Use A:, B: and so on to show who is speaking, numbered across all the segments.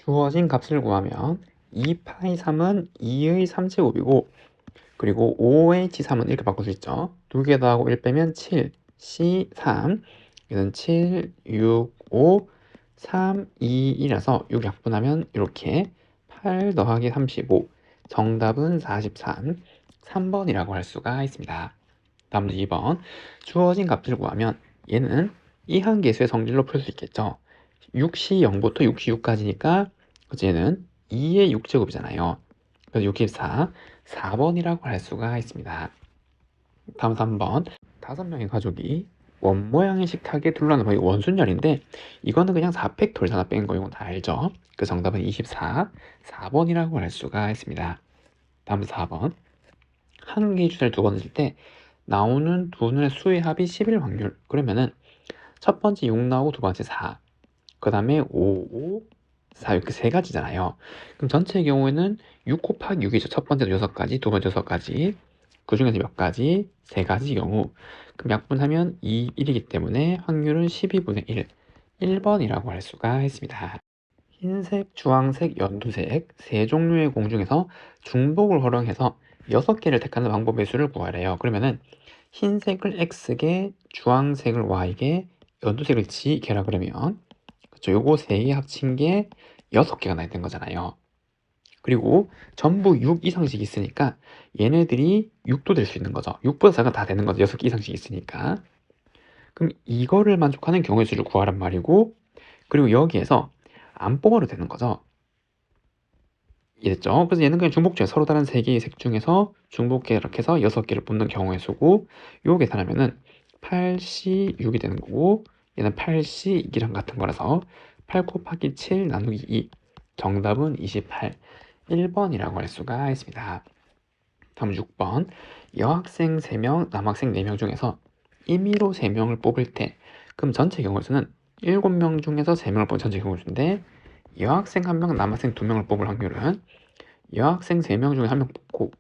A: 주어진 값을 구하면 2파이 3은 2의 3제곱이고 그리고 5H3은 이렇게 바꿀 수 있죠. 2개 더하고 1 빼면 7, C3 이건 7, 6, 5, 3, 2, 1이라서 6 약분하면 이렇게 8 더하기 35 정답은 43, 3번이라고 할 수가 있습니다. 다음 문제 2번 주어진 값을 구하면 얘는 이항계수의 성질로 풀 수 있겠죠. 6시 0부터 6시 6까지니까 얘는 2의 6제곱이잖아요. 그래서 64, 4번이라고 할 수가 있습니다. 다음 3번 5명의 가족이 원 모양의 식탁에 둘러놓은 원순열인데 이거는 그냥 4팩토리에서 뺀 거 이건 다 알죠. 그 정답은 24, 4번이라고 할 수가 있습니다. 다음 4번 한 개의 주사를 두 번 넣을 때 나오는 두 눈의 수의 합이 11 확률. 그러면은 첫 번째 6 나오고 두 번째 4, 그 다음에 5, 5, 4 이렇게 세 가지잖아요. 그럼 전체의 경우에는 6 곱하기 6이죠. 첫 번째도 6가지, 두 번째 6가지. 그 중에서 몇 가지? 세 가지 경우. 그럼 약분하면 2, 1이기 때문에 확률은 12분의 1. 1번이라고 할 수가 있습니다. 흰색, 주황색, 연두색 세 종류의 공 중에서 중복을 활용해서 6개를 택하는 방법의 수를 구하래요. 그러면은 흰색을 x개, 주황색을 y개, 연두색을 g개라 그러면 그쵸? 요거 세 개 합친 게 6개가 나야 되는 거잖아요. 그리고 전부 6 이상씩 있으니까 얘네들이 6도 될 수 있는 거죠. 6보다 작은 다 되는 거죠. 6개 이상씩 있으니까. 그럼 이거를 만족하는 경우의 수를 구하란 말이고 그리고 여기에서 안 뽑아도 되는 거죠. 이해됐죠? 그래서 얘는 그냥 중복제 서로 다른 세 개의 색 중에서 중복계 이렇게 해서 6개를 뽑는 경우의 수고 요 계산하면은 8C6이 되는 거고 얘는 8C2랑 같은 거라서 8 곱하기 7 나누기 2 정답은 28, 1번이라고 할 수가 있습니다. 다음 6번 여학생 3명, 남학생 4명 중에서 임의로 3명을 뽑을 때 그럼 전체 경우의 수는 7명 중에서 3명을 뽑은 전체 경우의 수인데 여학생 1명, 남학생 2명을 뽑을 확률은 여학생 3명 중에 1명 뽑고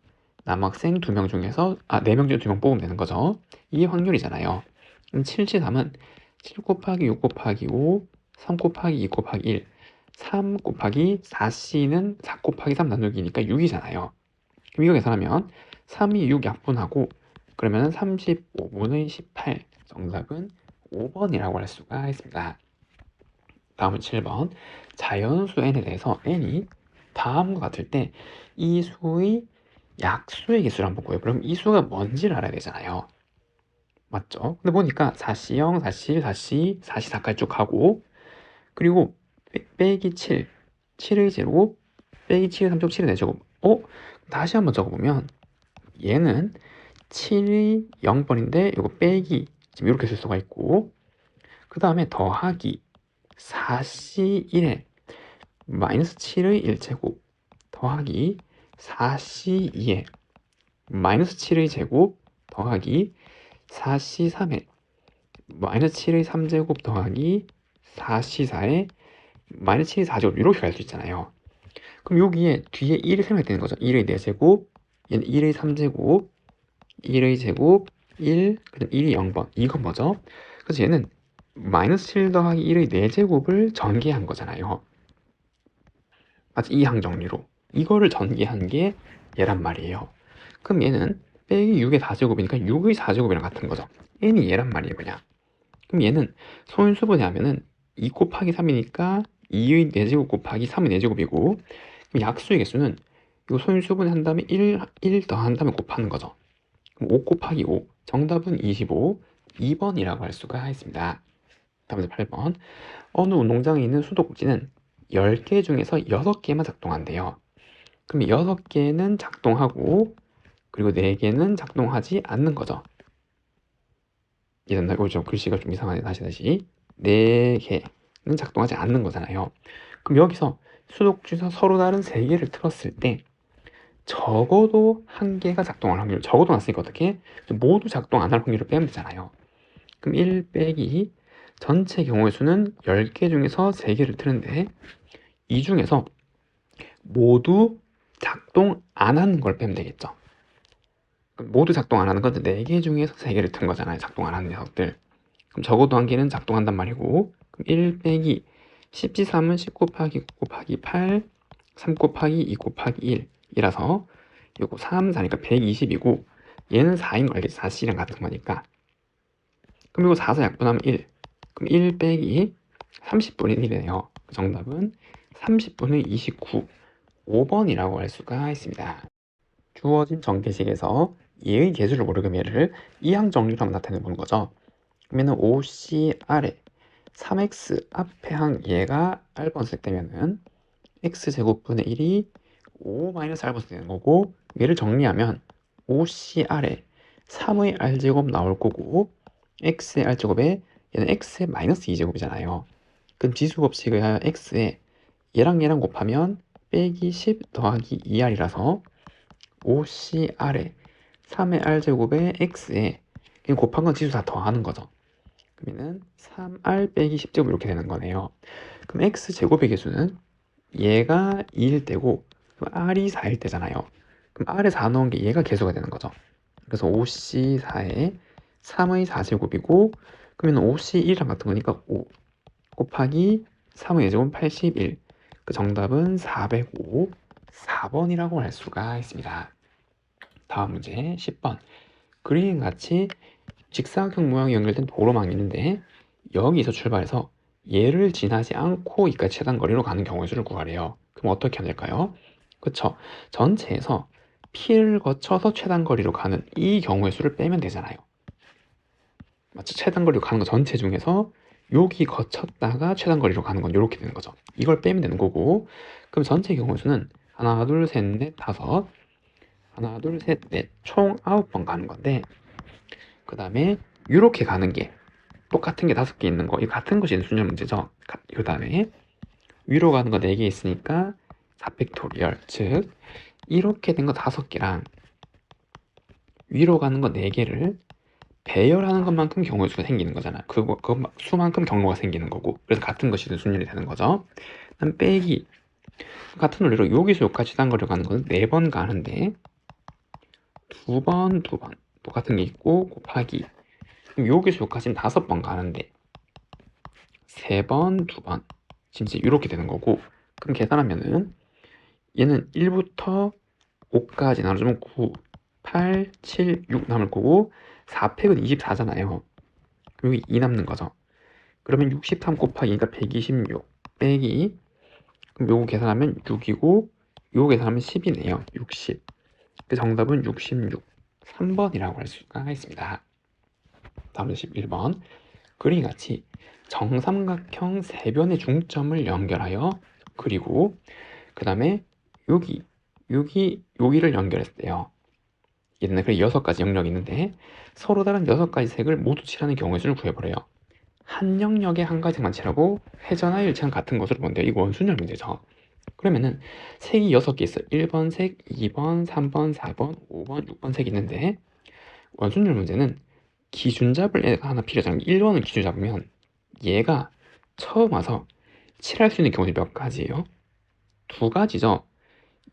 A: 남학생 2명 중에서 4명 중에 2명 뽑으면 되는 거죠. 이게 확률이잖아요. 그럼 7C3은 7 곱하기 6 곱하기 5, 3 곱하기 2 곱하기 1, 3 곱하기 4C는 4 곱하기 3 나누기니까 6이잖아요. 그럼 이거 계산하면 3이 6 약분하고 그러면 35분의 18 정답은 5번이라고 할 수가 있습니다. 다음은 7번 자연수 n에 대해서 n이 다음과 같을 때 이 수의 약수의 개수를 한번 구해요. 그럼 이 수가 뭔지를 알아야 되잖아요. 맞죠? 근데 보니까 4C0, 4C1, 4C, 4C4까지 쭉 하고 그리고 빼기 7, 7의 제곱 빼기 7의 3제곱, 7의 4제곱 다시 한번 적어보면 얘는 7이 0번인데 이거 빼기 지금 이렇게 쓸 수가 있고 그 다음에 더하기 4C1에 마이너스 7의 1제곱 더하기 4C2에 마이너스 7의 제곱 더하기 4C3에 마이너스 7의 3제곱 더하기 4C4에 마이너스 7의 4제곱 이렇게 갈 수 있잖아요. 그럼 여기에 뒤에 1이 생략되는 거죠. 1의 4제곱 얘는 1의 3제곱 1의 제곱 1, 그 다음 1이 0번 이건 뭐죠? 그래서 얘는 마이너스 7 더하기 1의 4제곱을 전개한 거잖아요. 아주 이항 정리로 이거를 전개한 게 얘란 말이에요. 그럼 얘는 빼기 6의 4제곱이니까 6의 4제곱이랑 같은 거죠. n이 얘란 말이에요 그냥. 그럼 얘는 소인수분해 하면은 2 곱하기 3이니까 2의 4제곱 곱하기 3의 4제곱이고 그럼 약수의 개수는 이 소인수분해 한 다음에 1 더한 다음에 곱하는 거죠. 그럼 5 곱하기 5 정답은 25, 2번이라고 할 수가 있습니다. 다음 8번 어느 운동장에 있는 수도꼭지는 10개 중에서 6개만 작동한대요. 그럼 6개는 작동하고 그리고 4개는 작동하지 않는 거죠. 이해됐나요? 좀 글씨가 좀 이상하네. 다시 4개는 작동하지 않는 거잖아요. 그럼 여기서 수도꼭지에서 서로 다른 3개를 틀었을 때 적어도 1개가 작동할 확률 적어도 놨으니까 어떻게? 모두 작동 안 할 확률을 빼면 되잖아요. 그럼 1 빼기 전체 경우의 수는 10개 중에서 3개를 트는데 이 중에서 모두 작동 안 하는 걸 빼면 되겠죠. 모두 작동 안 하는 건 4개 중에서 3개를 튼 거잖아요. 작동 안 하는 녀석들. 그럼 적어도 1개는 작동한단 말이고 그럼 1 빼기 10지3은 10 곱하기 9 곱하기 8, 3 곱하기 2 곱하기 1이라서 요거 3, 4니까 120이고 얘는 4인 거 알겠지? 4C랑 같은 거니까. 그럼 이거 4, 4 약분하면 1. 그럼 1 빼기 30분의 1이네요. 정답은 30분의 29, 5번이라고 할 수가 있습니다. 주어진 정계식에서 얘의 개수를 모르면 얘를 이항 정리로 한번 나타내 보는 거죠. 그러면은 5C 아래 3x 앞에 항 얘가 R번씩 되면은 x제곱분의 1이 5 마이너스 R번씩 되는 거고, 얘를 정리하면 5C 아래 3의 R제곱 나올 거고 x의 R제곱에 얘는 x의 마이너스 2제곱이잖아요. 그럼 지수법칙을 하여 x에 얘랑 얘랑 곱하면 빼기 10 더하기 2r이라서 5C 아래 3의 R제곱에 x에 곱한 건 지수 다 더하는 거죠. 그러면은 3r 빼기 10제곱 이렇게 되는 거네요. 그럼 x제곱의 개수는 얘가 2일 때고 그럼 r이 4일 때잖아요. 그럼 r에 4 넣은 게 얘가 개수가 되는 거죠. 그래서 5c4에 3의 4제곱이고 그러면 5c1이랑 같은 거니까 5 곱하기 3의 제곱 81. 그 정답은 405, 4번이라고 할 수가 있습니다. 다음 문제 10번. 그림 같이 직사각형 모양이 연결된 도로망이 있는데 여기서 출발해서 얘를 지나지 않고 이까지 최단거리로 가는 경우의 수를 구하래요. 그럼 어떻게 하면 될까요? 그쵸? 전체에서 P를 거쳐서 최단거리로 가는 이 경우의 수를 빼면 되잖아요. 맞죠? 최단거리로 가는 거 전체 중에서 여기 거쳤다가 최단거리로 가는 건 이렇게 되는 거죠. 이걸 빼면 되는 거고, 그럼 전체 경우의 수는 하나, 둘, 셋, 넷, 다섯, 하나, 둘, 셋, 넷, 총 9번 가는 건데, 그 다음에 이렇게 가는 게 똑같은 게 5개 있는 거, 이 같은 것이 순열 문제죠. 그 다음에 위로 가는 거 4개 있으니까 4팩토리얼, 즉 이렇게 된 거 5개랑 위로 가는 거 4개를 배열하는 것만큼 경우의 수가 생기는 거잖아. 그 수만큼 경로가 생기는 거고, 그래서 같은 것이 순열이 되는 거죠. 그다음 빼기, 같은 원리로 여기서 여기까지 단거리로 가는 거는 4번 가는데 2번 똑같은 게 있고, 곱하기, 그럼 여기서 여기까지는 5번 가는데 3번, 2번, 진짜 이렇게 되는 거고, 그럼 계산하면은 얘는 1부터 5까지 나눠주면 9, 8, 7, 6 남을 거고 4팩은 24잖아요. 그럼 여기 2 남는 거죠. 그러면 63 곱하기니까 126 빼기, 그럼 요거 계산하면 6이고 요거 계산하면 10이네요. 60. 그 정답은 66, 3번이라고 할 수가 있습니다. 다음은 11번. 그림 같이 정삼각형 세 변의 중점을 연결하여 그리고 그 다음에 여기를 연결했대요. 얘는 그래 6가지 영역이 있는데 서로 다른 6가지 색을 모두 칠하는 경우의 수를 구해보래요. 한 영역에 한 가지만 칠하고 회전하여 일치한 같은 것을 본대요. 이거 원순열 문제죠. 그러면은 색이 6개 있어요. 1번 색, 2번, 3번, 4번, 5번, 6번 색이 있는데 원순열 문제는 기준 잡을 애가 하나 필요하잖아요. 1번을 기준 잡으면 얘가 처음 와서 칠할 수 있는 경우는 몇 가지예요? 2가지죠.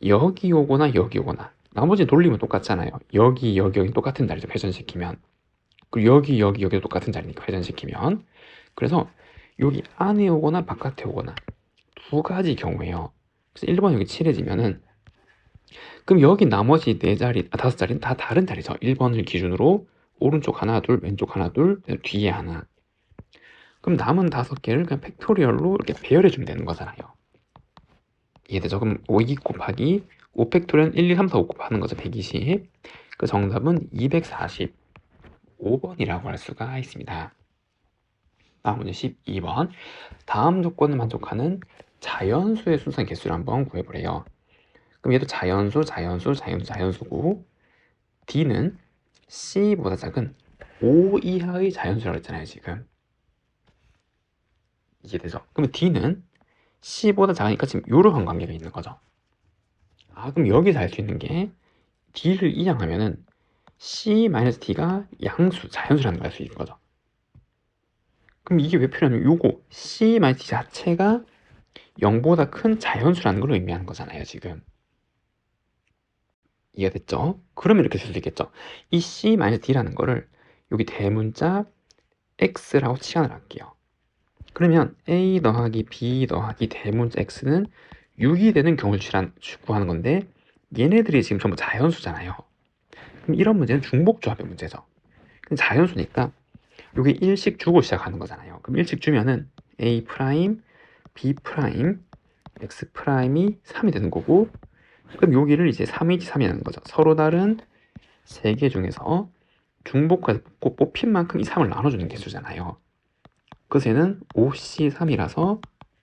A: 여기 오거나 여기 오거나. 나머지 돌리면 똑같잖아요. 여기 똑같은 자리죠. 회전시키면. 그리고 여기도 똑같은 자리니까 회전시키면. 그래서 여기 안에 오거나 바깥에 오거나 2가지 경우예요. 그래서 1번 여기 칠해지면은 그럼 여기 나머지 4자리, 5자리는 다 다른 자리죠. 1번을 기준으로 오른쪽 하나, 둘, 왼쪽 하나, 둘, 뒤에 하나. 그럼 남은 5개를 그냥 팩토리얼로 이렇게 배열해주면 되는 거잖아요. 이해되죠? 그럼 5 곱하기 5 팩토리얼 1, 2, 3, 4, 5 곱하는 거죠. 120. 그 정답은 245번이라고 할 수가 있습니다. 다음은 12번. 다음 조건을 만족하는 자연수의 순산 개수를 한번 구해보래요. 그럼 얘도 자연수고 D는 C보다 작은 5 이하의 자연수라고 했잖아요. 지금 이해되죠? 그러면 D는 C보다 작으니까 지금 이런 관계가 있는 거죠. 그럼 여기서 알 수 있는 게 D를 이항하면은 C-D가 자연수라는 걸 알 수 있는 거죠. 그럼 이게 왜 필요하냐면 요거 C-D 자체가 0보다 큰 자연수라는 걸 의미하는 거잖아요. 지금 이해됐죠? 그러면 이렇게 쓸 수 있겠죠. 이 C-D라는 거를 여기 대문자 X라고 치환을 할게요. 그러면 a 더하기 b 더하기 대문자 x는 6이 되는 경우를 구하는 건데 얘네들이 지금 전부 자연수잖아요. 그럼 이런 문제는 중복조합의 문제죠. 자연수니까 여기 1씩 주고 시작하는 거잖아요. 그럼 1씩 주면은 a 프라임, b 프라임, x 프라임이 3이 되는 거고, 그럼 여기를 이제 3이지 3이라는 거죠. 서로 다른 세 개 중에서 중복해서 뽑힌 만큼 이 3을 나눠주는 개수잖아요. 그래서 얘는 5C3이라서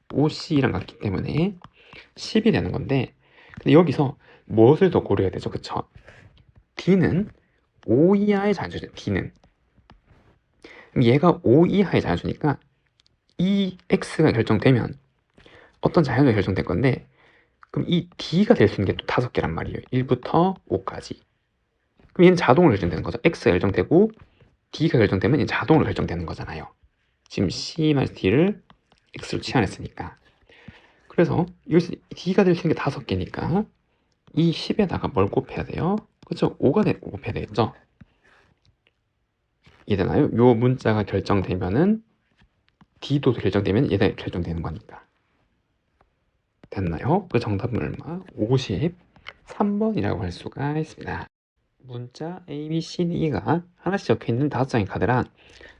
A: 5C랑 같기 때문에 10이 되는 건데, 근데 여기서 무엇을 더 고려해야 되죠? 그쵸? D는 5 이하의 자연수죠. D는. 그럼 얘가 5 이하의 자연수니까 이 X가 결정되면 어떤 자연수가 결정될 건데, 그럼 이 D가 될 수 있는 게 또 5개란 말이에요. 1부터 5까지. 그럼 얘는 자동으로 결정되는 거죠. X가 결정되고 D가 결정되면 얘는 자동으로 결정되는 거잖아요. 지금 C-D를 X로 치환했으니까. 그래서 여기서 D가 될 수 있는 게 5개니까 이 10에다가 뭘 곱해야 돼요? 그쵸? 5가 곱해야 되겠죠? 이해되나요? 요 문자가 결정되면은 D도 결정되면 얘가 결정되는 거니까. 됐나요? 그 정답은 얼마? 53번이라고 할 수가 있습니다. 문자 A, B, C, D가 하나씩 적혀있는 5장의 카드랑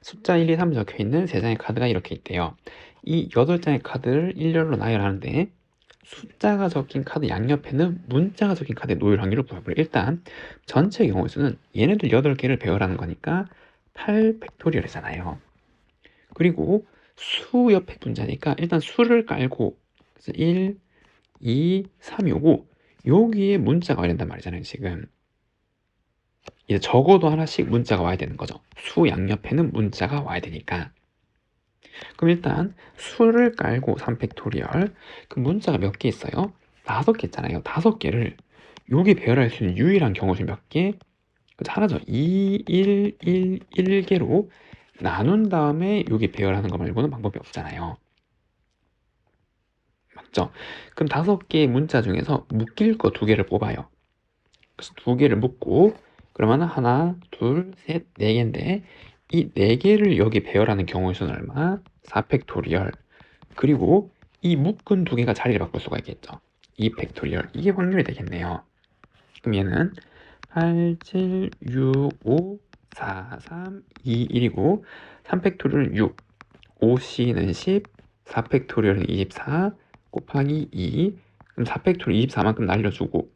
A: 숫자 1, 2, 3 적혀있는 3장의 카드가 이렇게 있대요. 이 8장의 카드를 일렬로 나열하는데 숫자가 적힌 카드 양옆에는 문자가 적힌 카드의 노열 확률을 구해보래. 일단 전체 경우의 수는 얘네들 8개를 배열하는 거니까 8팩토리얼이잖아요. 그리고 수 옆에 분자니까 일단 수를 깔고 1, 2, 3이 오고 여기에 문자가 와야 된단 말이잖아요. 지금 이제 적어도 하나씩 문자가 와야 되는 거죠. 수 양옆에는 문자가 와야 되니까. 그럼 일단 수를 깔고 3팩토리얼, 그 문자가 몇 개 있어요? 5개 있잖아요. 5개를 여기 배열할 수 있는 유일한 경우 중 몇 개? 하나죠. 2, 1, 1, 1개로 나눈 다음에 여기 배열하는 거 말고는 방법이 없잖아요. 맞죠? 그럼 5개의 문자 중에서 묶일 거 2개를 뽑아요. 그래서 2개를 묶고 그러면 하나, 둘, 셋, 4개인데 이 4개를 여기 배열하는 경우의 수는 얼마? 4팩토리얼. 그리고 이 묶은 2개가 자리를 바꿀 수가 있겠죠. 2팩토리얼. 이게 확률이 되겠네요. 그럼 얘는 8, 7, 6, 5, 4, 3, 2, 1이고 3팩토리얼은 6, 5C는 10, 4팩토리얼은 24 곱하기 2. 그럼 4팩토리얼 24만큼 날려주고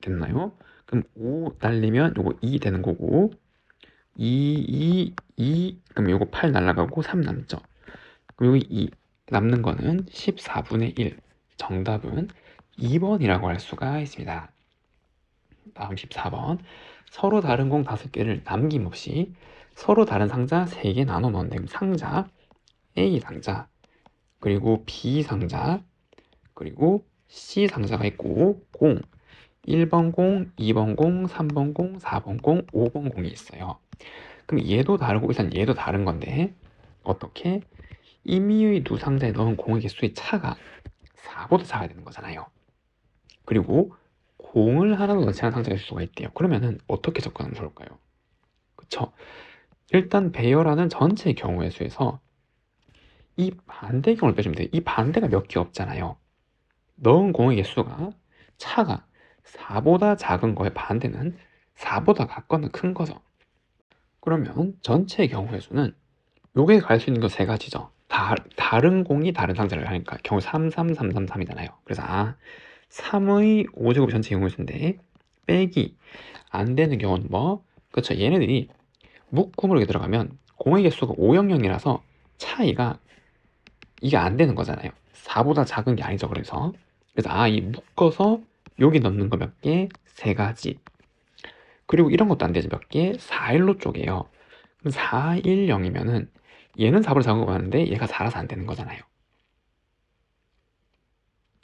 A: 됐나요? 그럼 5 날리면 요거 2 되는 거고 2 그럼 요거 8 날라가고 3 남죠. 그럼 여기 2 남는 거는 14분의 1. 정답은 2번이라고 할 수가 있습니다. 다음 14번. 서로 다른 공 5개를 남김없이 서로 다른 상자 3개 나눠 넣는데 상자 A 상자 그리고 B 상자 그리고 C 상자가 있고 공 1번 공, 2번 공, 3번 공, 4번 공, 5번 공이 있어요. 그럼 얘도 다르고 일단 얘도 다른 건데 어떻게? 임의의 두 상자에 넣은 공의 개수의 차가 4보다 작아야 되는 거잖아요. 그리고 공을 하나도 넣지 않은 상자가 있을 수가 있대요. 그러면은 어떻게 접근하면 좋을까요? 그쵸? 일단 배열하는 전체 경우의 수에서 이 반대 경우를 빼주면 돼요. 이 반대가 몇 개 없잖아요. 넣은 공의 개수가 차가 4보다 작은 거의 반대는 4보다 같거나 큰 거죠. 그러면 전체 경우의 수는 요게 갈 수 있는 거 3가지죠. 다른 공이 다른 상자를 하니까 경우 3, 3, 3, 3, 3이잖아요. 그래서 3의 5제곱 전체 경우의 수인데 빼기 안 되는 경우는 뭐? 그렇죠. 얘네들이 묶음으로 이렇게 들어가면 공의 개수가 500이라서 차이가 이게 안 되는 거잖아요. 4보다 작은 게 아니죠. 그래서 이 묶어서 여기 넣는 거 몇 개? 3가지. 그리고 이런 것도 안 되지. 몇 개? 4일로 쪼개요. 그럼 4, 1, 0이면은 얘는 4보다 작은 거 같는데 얘가 4라서 안 되는 거잖아요.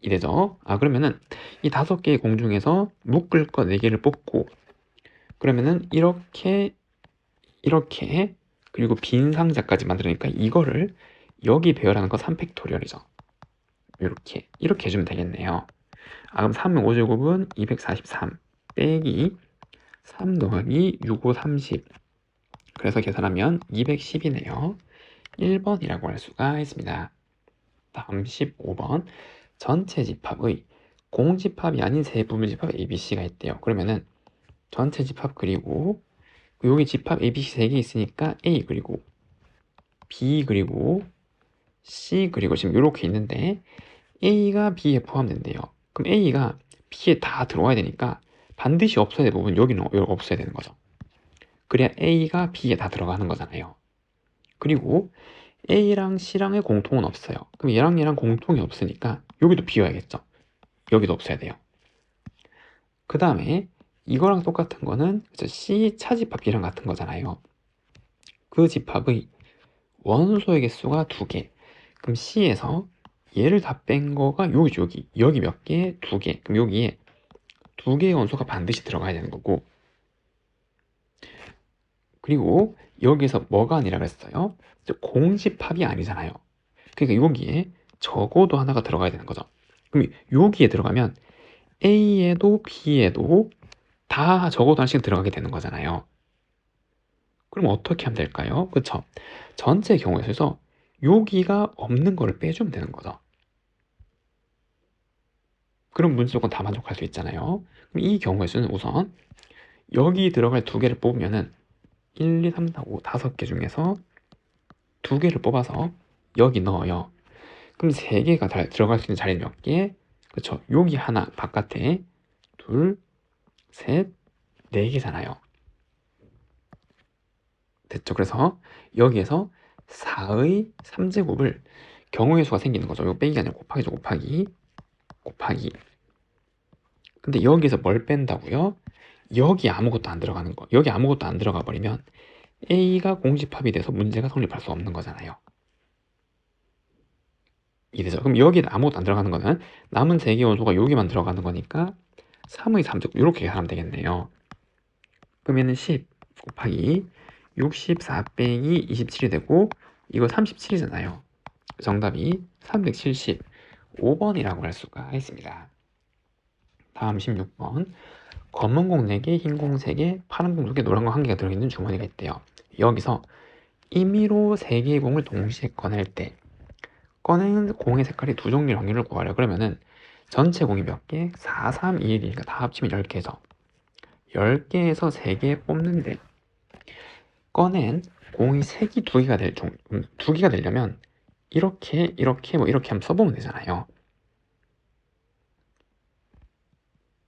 A: 이래죠. 그러면은 이 5개의 공 중에서 묶을 거 4개를 뽑고 그러면은 이렇게 그리고 빈 상자까지 만들으니까 이거를 여기 배열하는 거 3팩토리얼이죠. 이렇게 해주면 되겠네요. 그럼 3의 5제곱은 243 빼기 3 더하기 6, 5, 30 그래서 계산하면 210이네요. 1번이라고 할 수가 있습니다. 다음 15번. 전체 집합의 공집합이 아닌 세 부분 집합 ABC가 있대요. 그러면은 전체 집합 그리고 여기 집합 ABC 3개 있으니까 A 그리고 B 그리고 C 그리고 지금 이렇게 있는데 A가 B에 포함된대요. 그럼 A가 B에 다 들어와야 되니까 반드시 없어야 될 부분 여기는 없어야 되는 거죠. 그래야 A가 B에 다 들어가는 거잖아요. 그리고 A랑 C랑의 공통은 없어요. 그럼 얘랑 공통이 없으니까 여기도 비워야겠죠. 여기도 없어야 돼요. 그 다음에 이거랑 똑같은 거는 C 차집합 B랑 같은 거잖아요. 그 집합의 원소의 개수가 2개. 그럼 C에서 얘를 다 뺀 거가 여기 몇 개? 2개. 그럼 여기에 2개의 원소가 반드시 들어가야 되는 거고, 그리고 여기서 뭐가 아니라 그랬어요? 공집합이 아니잖아요. 그러니까 여기에 적어도 하나가 들어가야 되는 거죠. 그럼 여기에 들어가면 A에도 B에도 다 적어도 하나씩 들어가게 되는 거잖아요. 그럼 어떻게 하면 될까요? 그쵸? 전체 경우에 있어서 여기가 없는 거를 빼주면 되는 거죠. 그럼 문제조건 다 만족할 수 있잖아요. 그럼 이 경우에서는 우선 여기 들어갈 2개를 뽑으면은 1, 2, 3, 4, 5, 5개 중에서 2개를 뽑아서 여기 넣어요. 그럼 3개가 들어갈 수 있는 자리는 몇 개? 그쵸? 여기 하나 바깥에 둘, 셋, 4개잖아요. 됐죠? 그래서 여기에서 4의 3제곱을 경우의 수가 생기는 거죠. 이거 빼기가 아니라 곱하기죠. 곱하기. 근데 여기서 뭘 뺀다고요? 여기 아무것도 안 들어가는 거. 여기 아무것도 안 들어가 버리면 A가 공집합이 돼서 문제가 성립할 수 없는 거잖아요. 이해되죠? 그럼 여기 아무것도 안 들어가는 거는 남은 3개 원소가 여기만 들어가는 거니까 3의 3제곱 이렇게 계산하면 되겠네요. 그러면은 10 곱하기 64 빼기 27이 되고 이거 37이잖아요. 정답이 375번이라고 할 수가 있습니다. 다음 16번. 검은 공 4개, 흰 공 3개, 파란 공 2개, 노란 공 1개가 들어있는 주머니가 있대요. 여기서 임의로 3개의 공을 동시에 꺼낼 때 꺼내는 공의 색깔이 2종류일 확률을 구하려. 그러면은 전체 공이 몇 개? 4, 3, 2, 1이니까 다 합치면 10개죠. 10개에서 3개 뽑는데 꺼낸 공이 색이 2개가 되려면 이렇게 뭐 이렇게 한번 써보면 되잖아요.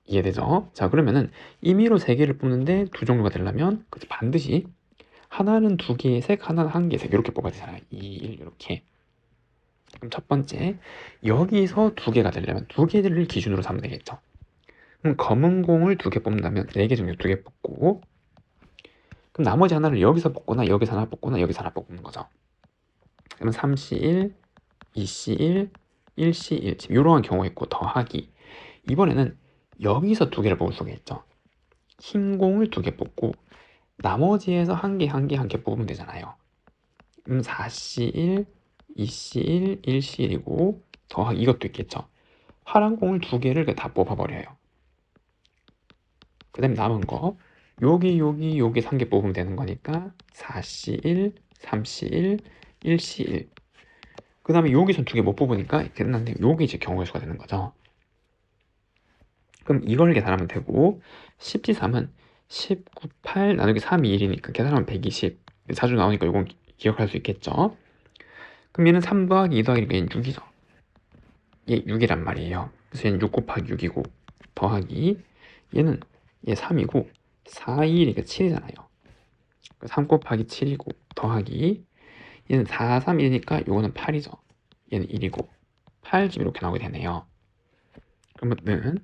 A: 이해되죠? 자, 그러면은 임의로 3개를 뽑는데 2종류가 되려면 반드시 하나는 2개의 색, 하나는 1개의 색 이렇게 뽑아야 되잖아요. 2, 1 이렇게. 그럼 첫 번째, 여기서 2개가 되려면 2개를 기준으로 삼으면 되겠죠. 그럼 검은 공을 2개 뽑는다면 4개 중에 2개 뽑고, 그럼 나머지 하나를 여기서 뽑거나 여기서 하나 뽑거나 여기서 하나 뽑는 거죠. 그러면 3C1, 2C1, 1C1 지금 이러한 경우가 있고 더하기. 이번에는 여기서 2개를 뽑을 수가 있죠. 흰 공을 2개 뽑고 나머지에서 1개 뽑으면 되잖아요. 그럼 4C1, 2C1, 1C1이고 더하기 이것도 있겠죠. 파란 공을 2개를 다 뽑아버려요. 그 다음에 남은 거 여기 3개 뽑으면 되는 거니까 4C1, 3C1, 1C1. 그 다음에 여기서 2개 못 뽑으니까 끝났는데 여기 이제 경우의 수가 되는 거죠. 그럼 이걸 계산하면 되고 10C3은 19, 8 나누기 3이 1이니까 계산하면 120. 자주 나오니까 이건 기억할 수 있겠죠. 그럼 얘는 3 더하기 2 더하기 얘는 6이죠. 얘 6이란 말이에요. 그래서 얘는 6 곱하기 6이고 더하기 얘는 얘 3이고 4, 2, 1이니까 7이잖아요. 3 곱하기 7이고 더하기 얘는 4, 3, 1이니까 요거는 8이죠. 얘는 1이고 8 지금 이렇게 나오게 되네요. 그러면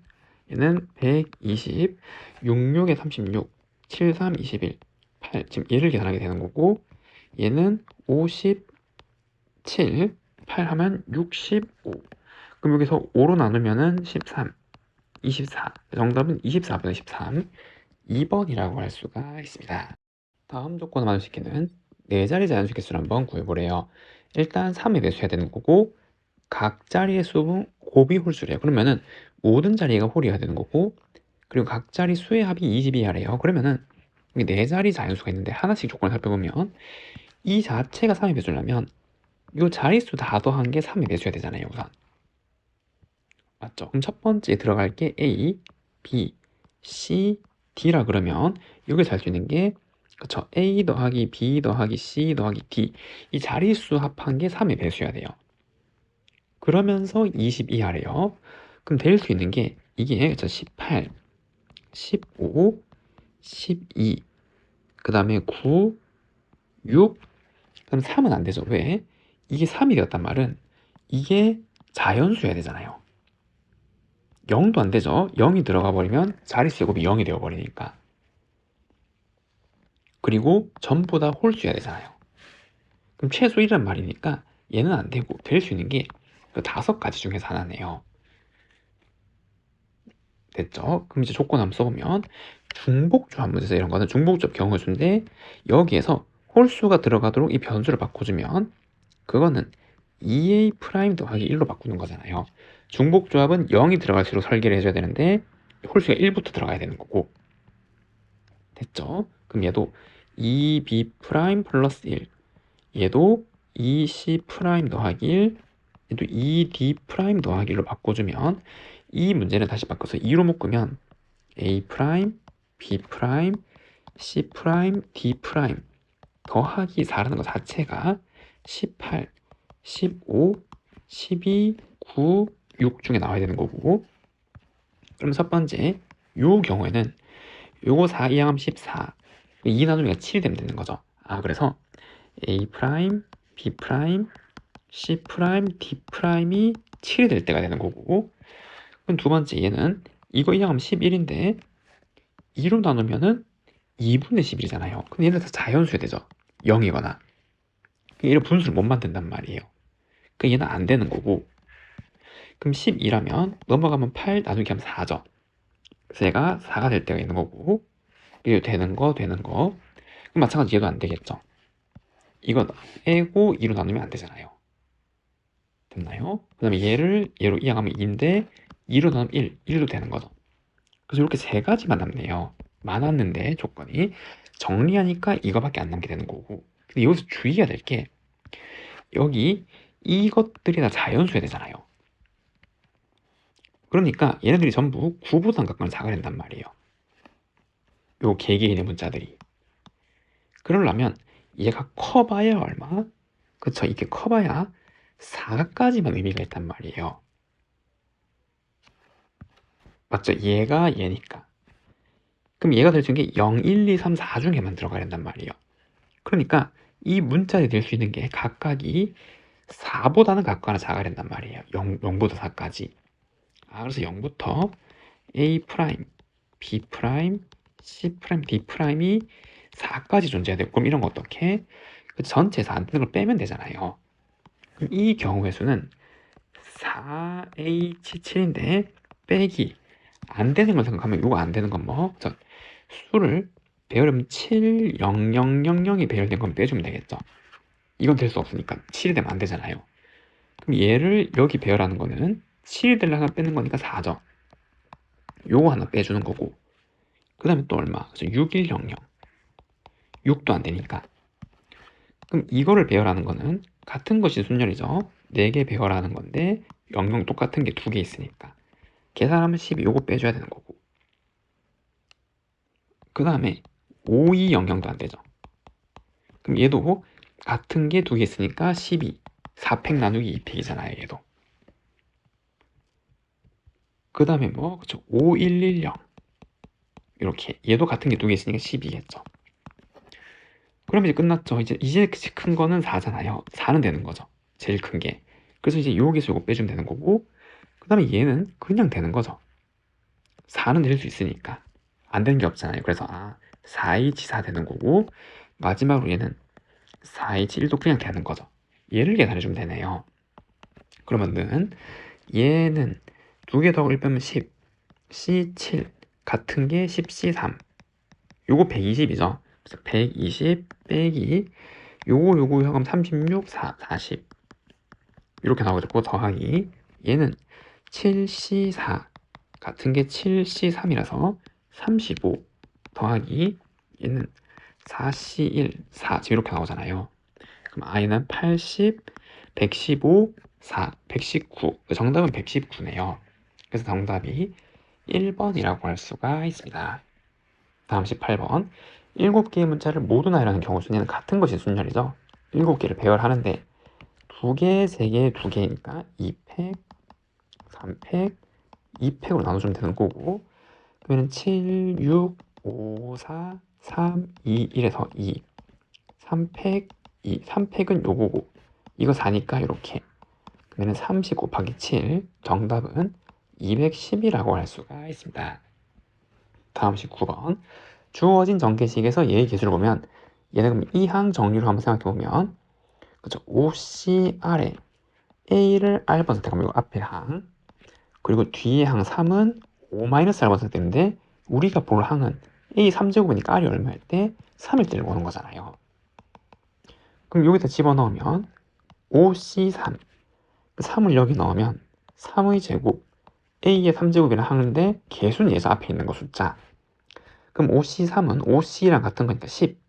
A: 얘는 120, 66에 36, 7, 3, 21, 8 지금 얘를 계산하게 되는 거고 얘는 57, 8 하면 65. 그럼 여기서 5로 나누면은 13, 24. 정답은 24분의 13, 2번이라고 할 수가 있습니다. 다음 조건을 만족시키는 4자리 자연수 개수를 한번 구해보래요. 일단 3에 배수해야 되는 거고 각 자리의 수분 곱이 홀수래요. 그러면은 모든 자리가 홀이어야 되는 거고 그리고 각 자리 수의 합이 20 이하래요. 그러면은 4자리 자연수가 있는데 하나씩 조건을 살펴보면 이 자체가 3의 배수라면 요 자릿수 다 더한 게 3의 배수야 되잖아요, 우선. 맞죠? 그럼 첫 번째 들어갈 게 A, B, C, D라 그러면 여기 잘 수 있는 게 그쵸? A 더하기 B 더하기 C 더하기 D 이 자릿수 합한 게 3의 배수야 돼요. 그러면서 22하래요. 그럼 될 수 있는 게 이게 그쵸? 18, 15, 12, 그 다음에 9, 6, 그럼 3은 안 되죠. 왜? 이게 3이 되었단 말은 이게 자연수여야 되잖아요. 0도 안 되죠. 0이 들어가 버리면 자릿수 제곱이 0이 되어 버리니까. 그리고 전부 다 홀수여야 되잖아요. 그럼 최소 1이란 말이니까 얘는 안 되고 될 수 있는 게 그 5가지 중에서 하나네요. 됐죠? 그럼 이제 조건 한번 써보면 중복조합 문제에서 이런 거는 중복조합 경우수인데 여기에서 홀수가 들어가도록 이 변수를 바꿔주면 그거는 2a 프라임 더하기 1로 바꾸는 거잖아요. 중복조합은 0이 들어갈수록 설계를 해줘야 되는데 홀수가 1부터 들어가야 되는 거고. 됐죠? 그럼 얘도 2b 프라임 플러스 1 얘도 2c 프라임 더하기 1 얘도 2d 프라임 더하기 1로 바꿔주면 이 문제는 다시 바꿔서 2로 묶으면 a 프라임, b 프라임, c 프라임, d 프라임 더하기 4라는 것 자체가 18, 15, 12, 9, 6 중에 나와야 되는 거고. 그럼 첫 번째 요 경우에는 요거 4 이항하면 14 2 나누기가 7이 되면 되는 거죠. 그래서 a 프라임, b 프라임, c 프라임, d 프라임이 7이 될 때가 되는 거고. 그럼 두 번째 얘는 이거 이항하면 11인데 2로 나누면은 2분의 11이잖아요. 근데 얘는 다 자연수야 되죠. 0이거나. 얘를 분수를 못 만든단 말이에요. 그 얘는 안 되는 거고. 그럼 12라면 넘어가면 8 나누기 하면 4죠. 그래서 얘가 4가 될 때가 있는 거고. 이게 되는 거. 그럼 마찬가지로 얘도 안 되겠죠. 이거 빼고 2로 나누면 안 되잖아요. 됐나요? 그 다음에 얘로 이항하면 2인데 2로 나누면 1도 되는 거죠. 그래서 이렇게 세 가지만 남네요. 많았는데 조건이 정리하니까 이거밖에 안 남게 되는 거고. 근데 여기서 주의해야 될 게 여기 이것들이 다 자연수야 되잖아요. 그러니까 얘네들이 전부 9보다 각각을 작아야 된단 말이에요. 요 개개인의 문자들이. 그러려면 얘가 커봐야 얼마? 그쵸? 이게 커봐야 4까지만 의미가 있단 말이에요. 맞죠? 얘가 얘니까. 그럼 얘가 될 수 있는 게 0, 1, 2, 3, 4 중에만 들어가야 된단 말이에요. 그러니까 이 문자들이 될 수 있는 게 각각이 4보다는 각각 작아야 된단 말이에요. 0보다 4까지. 그래서 0부터 A 프라임, B 프라임, C 프라임, D 프라임이 4까지 존재해야 되고. 그럼 이런 거 어떻게? 그 전체에서 안 되는 걸 빼면 되잖아요. 그럼 이 경우의 수는 4H7인데 빼기 안 되는 걸 생각하면 이거 안 되는 건 뭐? 수를 배열하면 7, 0, 0, 0, 0이 배열된 건 빼주면 되겠죠. 이건 될 수 없으니까 7이 되면 안 되잖아요. 그럼 얘를 여기 배열하는 거는 7이 되려 하나 빼는 거니까 4죠. 요거 하나 빼주는 거고. 그 다음에 또 얼마? 그래서 6, 1, 0, 0. 6도 안 되니까. 그럼 이거를 배열하는 거는 같은 것이 순열이죠. 4개 배열하는 건데 0, 0 똑같은 게 2개 있으니까. 계산하면 12, 요거 빼줘야 되는 거고. 그 다음에 5, 2, 0, 0도 안 되죠. 그럼 얘도 같은 게 2개 있으니까 12. 4팩 나누기 2팩이잖아요, 얘도. 그 다음에 뭐, 그쵸. 5, 1, 1, 0. 이렇게. 얘도 같은 게 2개 있으니까 12겠죠. 그럼 이제 끝났죠. 이제 큰 거는 4잖아요. 4는 되는 거죠. 제일 큰 게. 그래서 이제 여기서 요거 빼주면 되는 거고, 그 다음에 얘는 그냥 되는 거죠. 4는 될 수 있으니까. 안 되는 게 없잖아요. 그래서 4H4 되는 거고, 마지막으로 얘는 4H1도 그냥 되는 거죠. 얘를 계산해주면 되네요. 그러면은 얘는 2개 더하고 1 빼면 10, C7 같은 게 10C3. 요거 120이죠. 그래서 120 빼기 요거 하면 36, 40 이렇게 나오죠. 그거 더하기 얘는 7C4 같은 게 7C3이라서 35 더하기 얘는 4C1, 4 지금 이렇게 나오잖아요. 그럼 i는 80 115, 4, 119. 정답은 119네요. 그래서 정답이 1번이라고 할 수가 있습니다. 다음 18번. 7개의 문자를 모두 나열하는 경우 순위는 같은 것이 순열이죠. 7개를 배열하는데 2개, 3개, 2개니까 2팩, 3팩, 2팩으로 나눠주면 되는 거고, 그러면 7, 6, 5, 4, 3, 2, 1에서 2, 3팩, 2, 3팩은 요거고, 이거 4니까 이렇게. 그러면 30 곱하기 7, 정답은 210이라고 할 수가 있습니다. 다음 19번. 주어진 전개식에서 얘의 개수를 보면, 얘는 그럼 이항 정리로 한번 생각해보면, 그쵸, OCR에 A를 R번 선택하면 이거 앞에 항, 그리고 뒤에 항 3은 O-R번 선택되는데, 우리가 볼 항은 A 3제곱이니까 R이 얼마일 때 3일 때를 보는 거잖아요. 그럼 여기다 집어넣으면 OC3, 3을 여기 넣으면 3의 제곱, A의 3제곱이라는 항인데 개수는 얘서 앞에 있는 거 숫자. 그럼 OC3은 OC랑 같은 거니까 10,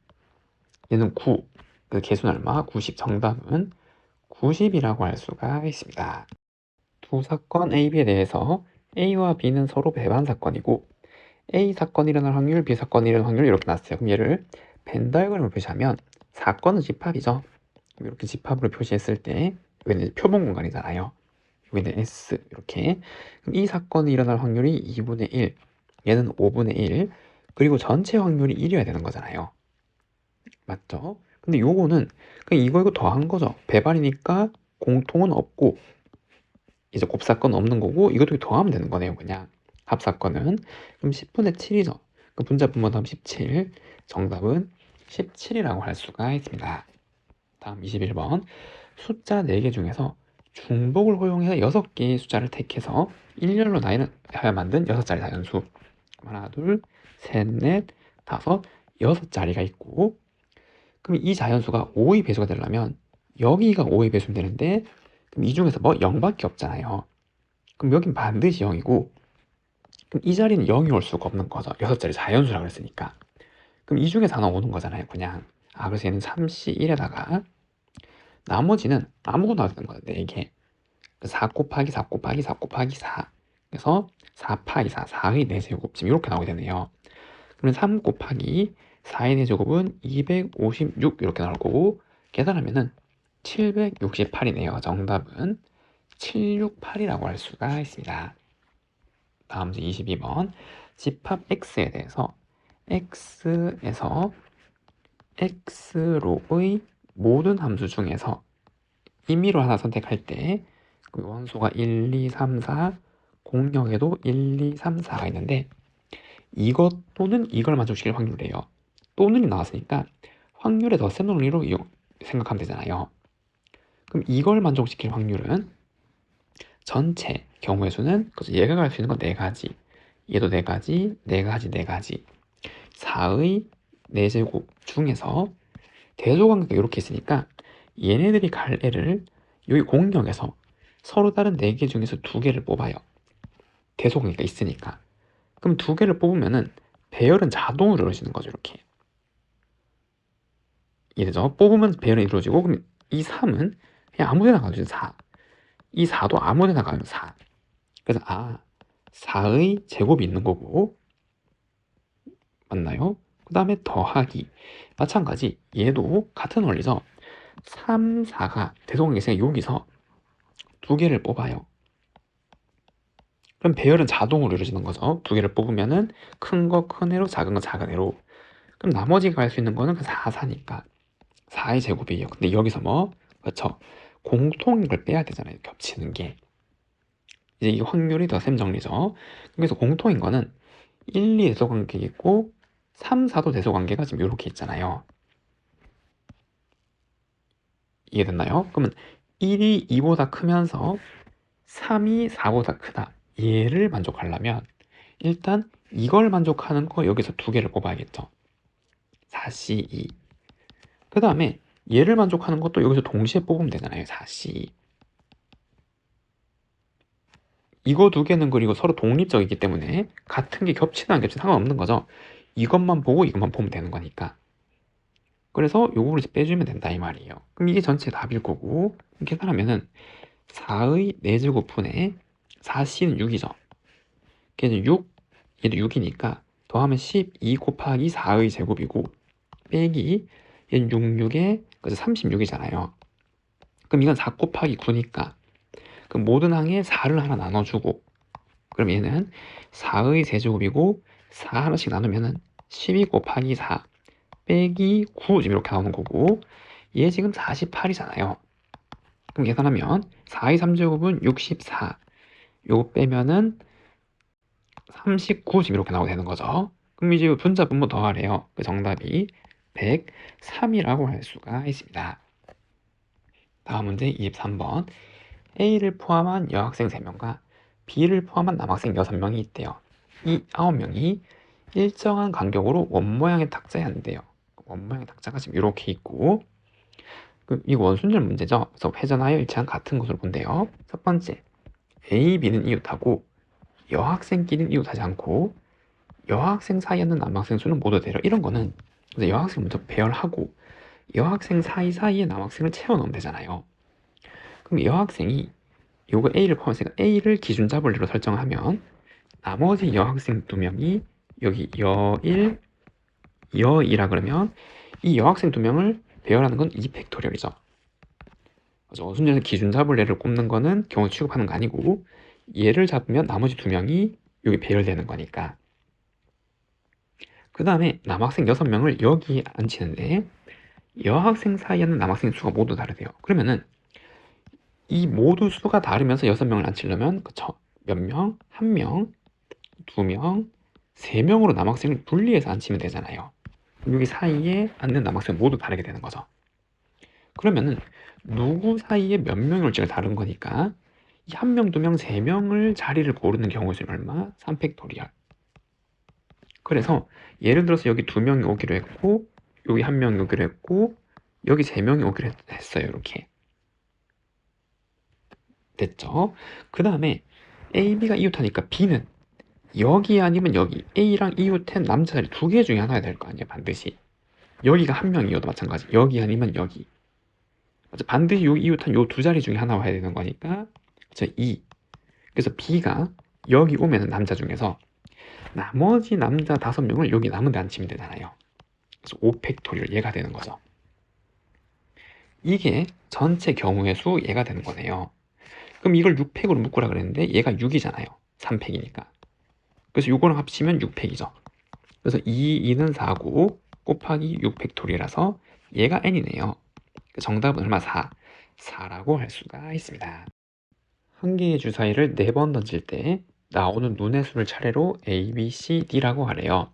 A: 얘는 9, 그 개수는 얼마? 90. 정답은 90이라고 할 수가 있습니다. 두 사건 A, B에 대해서 A와 B는 서로 배반 사건이고, A 사건이 일어날 확률, B 사건이 일어날 확률 이렇게 났어요. 그럼 얘를 벤 다이어그램으로 표시하면 사건은 집합이죠. 이렇게 집합으로 표시했을 때 여기는 표본 공간이잖아요. 여기는 S 이렇게. 그럼 이 사건이 일어날 확률이 2분의 1, 얘는 5분의 1, 그리고 전체 확률이 1이어야 되는 거잖아요. 맞죠? 근데 요거는 그냥 이거 더한 거죠. 배반이니까 공통은 없고, 이제 곱사건 없는 거고, 이것도 더하면 되는 거네요. 그냥 합사건은. 그럼 10분의 7이죠. 그 분자분모 다음 17, 정답은 17이라고 할 수가 있습니다. 다음 21번. 숫자 4개 중에서 중복을 허용해서 6개의 숫자를 택해서 일렬로 나열하여 만든 6자리 다연수. 하나, 둘, 셋, 넷, 다섯, 6자리가 있고, 그럼 이 자연수가 5의 배수가 되려면 여기가 5의 배수면 되는데, 그럼 이 중에서 뭐 0밖에 없잖아요. 그럼 여긴 반드시 0이고, 그럼 이 자리는 0이 올 수가 없는 거죠. 6자리 자연수라고 했으니까. 그럼 이 중에서 하나 오는 거잖아요, 그냥. 그래서 얘는 3C1에다가 나머지는 아무거나 되는 거예요, 4개. 4 곱하기 4 곱하기 4 곱하기 4. 그래서 4 파이 4, 4의 4제곱. 지금 이렇게 나오게 되네요. 그러면 3 곱하기 4의 4제곱은 256 이렇게 나올 거고, 계산하면은 768이네요. 정답은 768이라고 할 수가 있습니다. 다음 주 22번. 집합 X에 대해서 X에서 X로의 모든 함수 중에서 임의로 하나 선택할 때 그 원소가 1, 2, 3, 4, 공역에도 1, 2, 3, 4가 있는데, 이것 또는 이걸 만족시킬 확률이에요. 또는이 나왔으니까 확률의 덧셈 논리로 생각하면 되잖아요. 그럼 이걸 만족시킬 확률은 전체 경우의 수는, 그래서 얘가 갈 수 있는 건 4가지, 얘도 4가지, 4가지, 4가지, 4의 4제곱 중에서 대소관계가 이렇게 있으니까 얘네들이 갈 애를 여기 공역에서 서로 다른 4개 중에서 2개를 뽑아요. 대소관계가 있으니까. 그럼 2개를 뽑으면은 배열은 자동으로 이루어지는 거죠. 이렇게. 이해되죠? 뽑으면 배열이 이루어지고, 그럼 이 3은 그냥 아무 데나 가도 4. 이 4도 아무 데나 가면 4. 그래서 4의 제곱이 있는 거고, 맞나요? 그 다음에 더하기. 마찬가지, 얘도 같은 원리죠. 3, 4가 대소관계 있으니까 여기서 2개를 뽑아요. 그럼 배열은 자동으로 이루어지는 거죠. 2개를 뽑으면은 큰 거 큰 애로, 작은 거 작은 애로. 그럼 나머지가 갈 수 있는 거는 그 4, 4니까 4의 제곱이에요. 근데 여기서 뭐, 그렇죠, 공통인 걸 빼야 되잖아요. 겹치는 게. 이제 이 확률이 더 셈 정리죠. 그래서 공통인 거는 1, 2 대소관계 있고 3, 4도 대소관계가 지금 이렇게 있잖아요. 이해됐나요? 그러면 1이 2보다 크면서 3이 4보다 크다. 얘를 만족하려면 일단 이걸 만족하는 거 여기서 2개를 뽑아야겠죠. 4C2. 그 다음에 얘를 만족하는 것도 여기서 동시에 뽑으면 되잖아요. 4C2. 이거 2개는 그리고 서로 독립적이기 때문에 같은 게 겹치나 안 겹치나 상관없는 거죠. 이것만 보고 이것만 보면 되는 거니까. 그래서 요거를 이제 빼주면 된다 이 말이에요. 그럼 이게 전체 답일 거고, 계산하면은 4의 4제곱분에 4c는 6이죠. 걔는 6, 얘도 6이니까 더하면 12 곱하기 4의 제곱이고, 빼기 얘는 66에 그래서 36이잖아요. 그럼 이건 4 곱하기 9니까 그럼 모든 항에 4를 하나 나눠주고, 그럼 얘는 4의 세제곱이고 4 하나씩 나누면은 12 곱하기 4 빼기 9 지금 이렇게 나오는 거고, 얘 지금 48이잖아요. 그럼 계산하면 4의 3제곱은 64, 요거 빼면은 39 지금 이렇게 나오게 되는 거죠. 그럼 이제 분자 분모 더하래요. 그 정답이 103이라고 할 수가 있습니다. 다음 문제 23번. A를 포함한 여학생 3명과 B를 포함한 남학생 6명이 있대요. 이 9명이 일정한 간격으로 원모양의 탁자에 앉는데요. 원모양의 탁자가 지금 이렇게 있고, 이거 원순절 문제죠. 그래서 회전하여 일치한 같은 것으로 본대요. 첫 번째, A, B는 이웃하고 여학생끼리는 이웃하지 않고 여학생 사이에 있는 남학생 수는 모두 대려. 이런 거는 이제 여학생 먼저 배열하고 여학생 사이사이에 남학생을 채워넣으면 되잖아요. 그럼 여학생이 요거 A를 포함해서 A를 기준 잡을리로 설정하면 나머지 여학생 2명이 여기 여1, 여2라 그러면 이 여학생 2명을 배열하는 건 2팩토리얼이죠. 그래서 순전히 기준 잡을래를 꼽는 거는 경우 취급하는 거 아니고, 얘를 잡으면 나머지 2명이 여기 배열되는 거니까. 그 다음에 남학생 6명을 여기에 앉히는데 여학생 사이에는 남학생 수가 모두 다르대요. 그러면은 이 모두 수가 다르면서 6명을 앉히려면 그쵸? 몇 명? 1명, 2명, 3명으로 남학생을 분리해서 앉히면 되잖아요. 여기 사이에 앉는 남학생 모두 다르게 되는 거죠. 그러면은 누구 사이에 몇 명이 올지가 다른 거니까 이 1명, 2명, 3명을 자리를 고르는 경우의 수는 얼마? 3팩토리얼. 그래서 예를 들어서 여기 2명이 오기로 했고 여기 1명이 오기로 했고 여기 3명이 오기로 했어요. 이렇게 됐죠? 그 다음에 A, B가 이웃하니까 B는 여기 아니면 여기, A랑 이웃한 남자 자리 2개 중에 하나야 될 거 아니에요. 반드시 여기가 1명이어도 마찬가지, 여기 아니면 여기, 반드시 요 이웃한 요 2자리 중에 하나 와야 되는 거니까 그쵸? 2. 그래서 B가 여기 오면은 남자 중에서 나머지 남자 5명을 여기 남은 데 앉히면 되잖아요. 그래서 5팩토리얼 얘가 되는 거죠. 이게 전체 경우의 수 얘가 되는 거네요. 그럼 이걸 6팩으로 묶으라 그랬는데 얘가 6이잖아요. 3팩이니까. 그래서 요거랑 합치면 6팩이죠. 그래서 2는 4고 곱하기 6팩토리라서 얘가 n이네요. 정답은 얼마? 4. 4라고 할 수가 있습니다. 한 개의 주사위를 4번 던질 때 나오는 눈의 수를 차례로 A, B, C, D라고 하래요.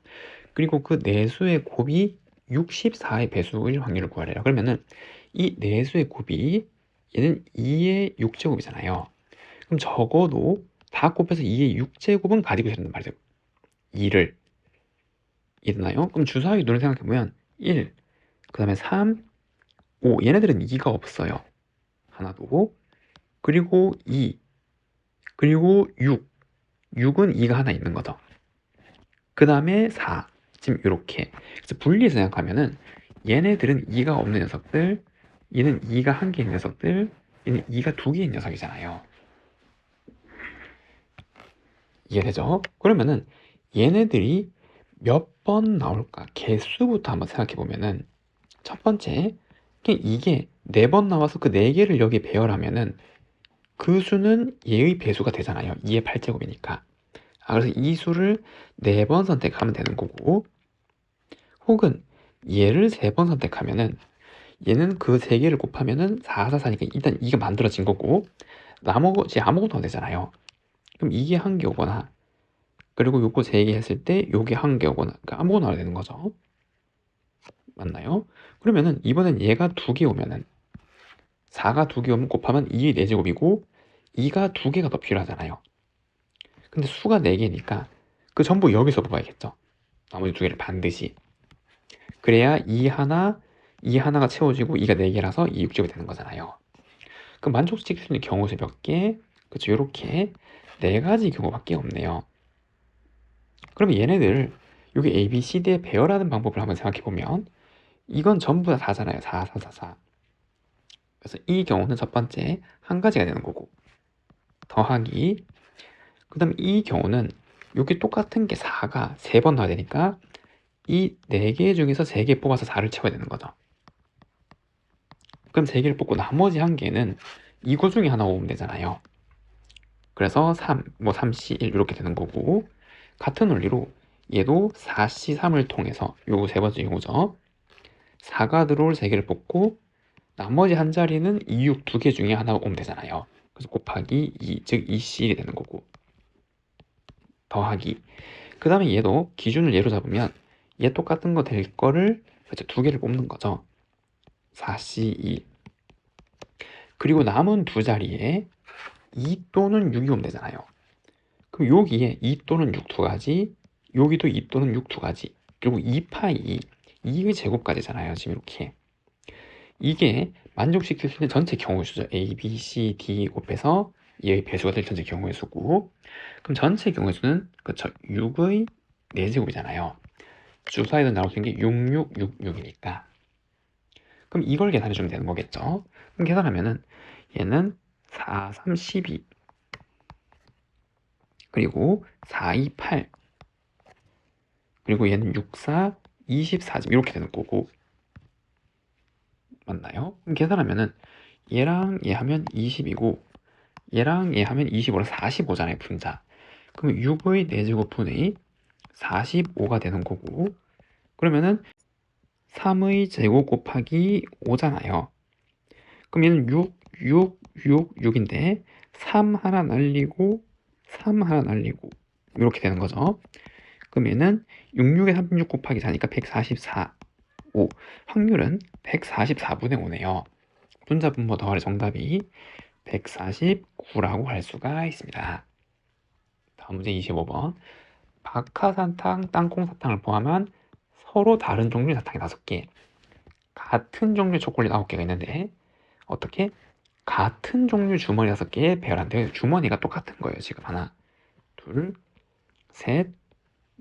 A: 그리고 그 내수의 곱이 64의 배수일 확률을 구하래요. 그러면은 이 내수의 곱이 얘는 2의 6제곱이잖아요. 그럼 적어도 다 곱해서 2의 6제곱은 가지고 있는 말이죠. 2를. 이해되나요? 그럼 주사위 눈을 생각해보면 1, 그 다음에 3, 5. 얘네들은 2가 없어요. 하나도. 그리고 2, 그리고 6. 6은 2가 하나 있는 거죠. 그 다음에 4. 지금 이렇게. 그래서 분리해서 생각하면은 얘네들은 2가 없는 녀석들, 얘는 2가 한 개인 녀석들, 얘는 2가 2개인 녀석이잖아요. 이해되죠? 그러면은 얘네들이 몇 번 나올까? 개수부터 한번 생각해 보면은 첫 번째, 이게 4번 나와서 그 4개를 여기에 배열하면은 그 수는 얘의 배수가 되잖아요. 2의 8제곱이니까. 그래서 이 수를 4번 선택하면 되는 거고, 혹은 얘를 3번 선택하면은 얘는 그 3개를 곱하면은 4, 4, 4니까 일단 이게 만들어진 거고, 나머지 아무것도 안 되잖아요. 그럼 이게 한 개 오거나, 그리고 요거 3개 했을 때 요게 한 개 오거나, 그러니까 아무거나 와야 되는 거죠. 맞나요? 그러면은 이번엔 얘가 2개 오면은 4가 2개 오면 곱하면 2의 4제곱이고 2가 2개가 더 필요하잖아요. 근데 수가 4개니까 그 전부 여기서 뽑아야겠죠. 나머지 2개를 반드시. 그래야 2 하나가 채워지고 2가 4개라서 2, 6제곱이 되는 거잖아요. 그럼 만족시킬 수 있는 경우수 몇 개? 그쵸, 요렇게 4가지 경우밖에 없네요. 그러면 얘네들 여기 A, B, C, D에 배열하는 방법을 한번 생각해 보면 이건 전부 다 4잖아요. 4, 4, 4, 4. 그래서 이 경우는 첫 번째 한 가지가 되는 거고, 더하기, 그 다음에 이 경우는 여기 똑같은 게 4가 3번 나와야 되니까 이 4개 중에서 3개 뽑아서 4를 채워야 되는 거죠. 그럼 3개를 뽑고 나머지 한 개는 이거 중에 하나 오면 되잖아요. 그래서 3, 뭐 3C1 이렇게 되는 거고, 같은 원리로 얘도 4C3을 통해서 요 세 번째 경우죠. 4가 들어올 3개를 뽑고 나머지 한 자리는 2, 6 두 개 중에 하나 오면 되잖아요. 그래서 곱하기 2, 즉 2C1이 되는 거고, 더하기, 그 다음에 얘도 기준을 얘로 잡으면 얘 똑같은 거 될 거를 그렇죠, 두 개를 뽑는 거죠. 4C2. 그리고 남은 두 자리에 2 또는 6이 오면 되잖아요. 그럼 여기에 2 또는 6 두 가지, 여기도 2 또는 6 두 가지, 그리고 2파이 2의 제곱까지잖아요. 지금 이렇게. 이게 만족시킬 수 있는 전체 경우의 수죠. A, B, C, D 곱해서 얘의 배수가 될 전체 경우의 수고, 그럼 전체 경우의 수는 그쵸 6의 4제곱이잖아요. 주사위도 나올 수 있는 게 6666이니까. 그럼 이걸 계산해 주면 되는 거겠죠. 그럼 계산하면은 얘는 4, 3, 12, 그리고 4, 2, 8, 그리고 얘는 6, 4, 24 이렇게 되는 거고, 맞나요? 그럼 계산하면은 얘랑 얘 하면 20이고 얘랑 얘 하면 25로 45잖아요, 분자. 그럼 6의 4제곱분의 45가 되는 거고, 그러면은 3의 제곱 곱하기 5잖아요. 그럼 얘는 6, 6, 6, 6인데 3 하나 날리고 3 하나 날리고 이렇게 되는 거죠. 그럼 얘는 66에 36 곱하기 4니까 144, 5. 확률은 144분의 5네요. 분자 분모 더하기 정답이 149라고 할 수가 있습니다. 다음 문제 25번. 박하사탕, 땅콩사탕을 포함한 서로 다른 종류의 사탕이 5개, 같은 종류의 초콜릿 9개가 있는데 어떻게? 같은 종류 주머니 6개에 배열한대요. 주머니가 똑같은 거예요. 지금 하나, 둘, 셋,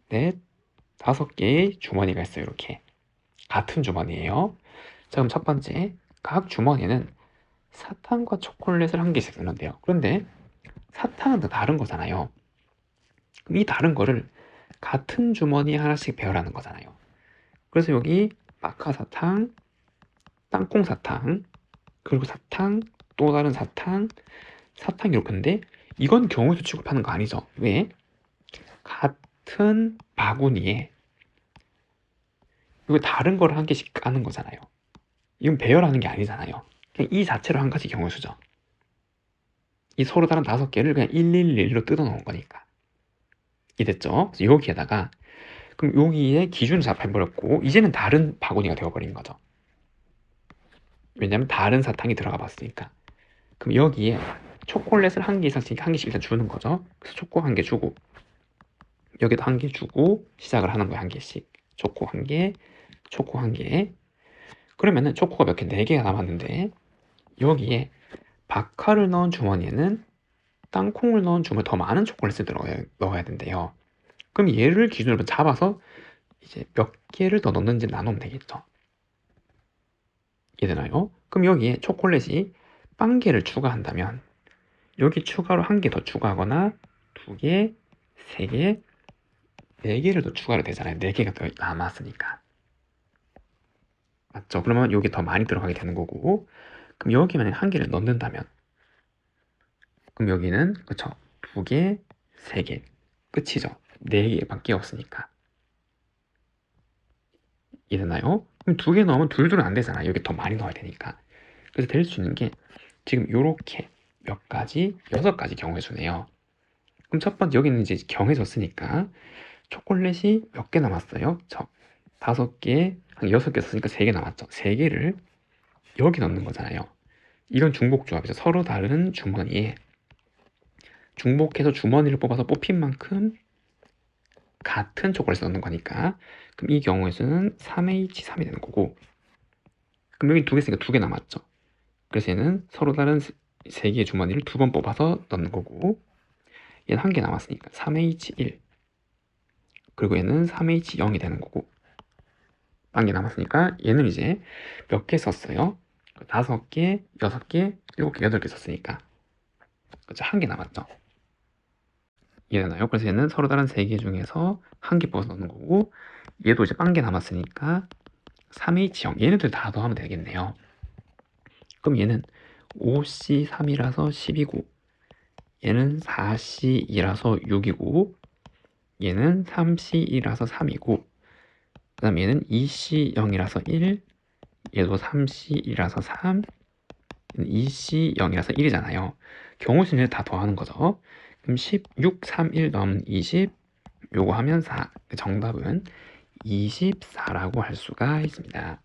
A: 넷, 5개의 주머니가 있어요. 이렇게 같은 주머니예요. 자, 그럼 첫 번째, 각 주머니는 사탕과 초콜릿을 한 개씩 넣는데요. 그런데 사탕은 또 다른 거잖아요. 그럼 이 다른 거를 같은 주머니에 하나씩 배열하는 거잖아요. 그래서 여기 마카사탕, 땅콩사탕, 그리고 사탕, 또 다른 사탕, 사탕 이렇게인데 이건 경우수 취급하는 거 아니죠. 왜? 같은 바구니에 이거 다른 거를 한 개씩 까는 거잖아요. 이건 배열하는 게 아니잖아요. 그냥 이 자체로 한 가지 경우수죠. 이 서로 다른 5개를 그냥 111로 뜯어 놓은 거니까. 이해됐죠? 그래서 여기에다가 그럼 여기에 기준을 잡아버렸고 이제는 다른 바구니가 되어버린 거죠. 왜냐면 다른 사탕이 들어가 봤으니까. 그럼 여기에 초콜릿을 한 개 이상씩 한 개씩 일단 주는 거죠. 그래서 초코 한 개 주고 여기도 한 개 주고 시작을 하는 거예요. 한 개씩. 초코 한 개, 초코 한 개. 그러면은 초코가 몇 개? 4개가 남았는데 여기에 박하를 넣은 주머니에는 땅콩을 넣은 주머니에 더 많은 초콜릿을 넣어야 된대요. 그럼 얘를 기준으로 잡아서 이제 몇 개를 더 넣는지 나누면 되겠죠. 이해되나요? 그럼 여기에 초콜릿이 빵개를 추가한다면 여기 추가로 한 개 더 추가하거나 2개, 3개, 4개를 더 추가로 되잖아요. 4개가 더 남았으니까. 맞죠? 그러면 여기 더 많이 들어가게 되는 거고, 그럼 여기 만약에 한 개를 넣는다면 그럼 여기는 그쵸? 2개, 3개 끝이죠. 4개밖에 없으니까. 이해되나요? 그럼 2개 넣으면 둘둘은 안 되잖아. 여기 더 많이 넣어야 되니까. 그래서 될 수 있는 게 지금 요렇게 몇 가지, 6가지 경우의 수네요. 그럼 첫 번째 여기는 이제 경해졌으니까 초콜릿이 몇 개 남았어요? 5개, 한 6개 썼으니까 3개 남았죠. 3개를 여기 넣는 거잖아요. 이건 중복조합이죠. 서로 다른 주머니에 중복해서 주머니를 뽑아서 뽑힌 만큼 같은 초콜릿을 넣는 거니까 그럼 이 경우에서는 3H3이 되는 거고, 그럼 여기 2개 있으니까 2개 남았죠. 그래서 얘는 서로 다른 3개의 주머니를 2번 뽑아서 넣는 거고, 얘는 1개 남았으니까 3H1, 그리고 얘는 3H0이 되는 거고, 1개 남았으니까 얘는 이제 몇 개 썼어요? 5개, 6개, 7개, 8개 썼으니까 그쵸? 1개 남았죠? 이해되나요? 그래서 얘는 서로 다른 3개 중에서 1개 뽑아서 넣는 거고, 얘도 이제 1개 남았으니까 3H형, 얘네들 다 더하면 되겠네요. 그럼 얘는 5C3이라서 10이고, 얘는 4C2라서 6이고, 얘는 3C1이라서 3이고, 그 다음 얘는 2C0이라서 1, 얘도 3C1이라서 3, 2C0이라서 1이잖아요. 경우수를 다 더하는 거죠. 그럼 16, 3, 1 더하면 20, 요거 하면 4. 정답은 24라고 할 수가 있습니다.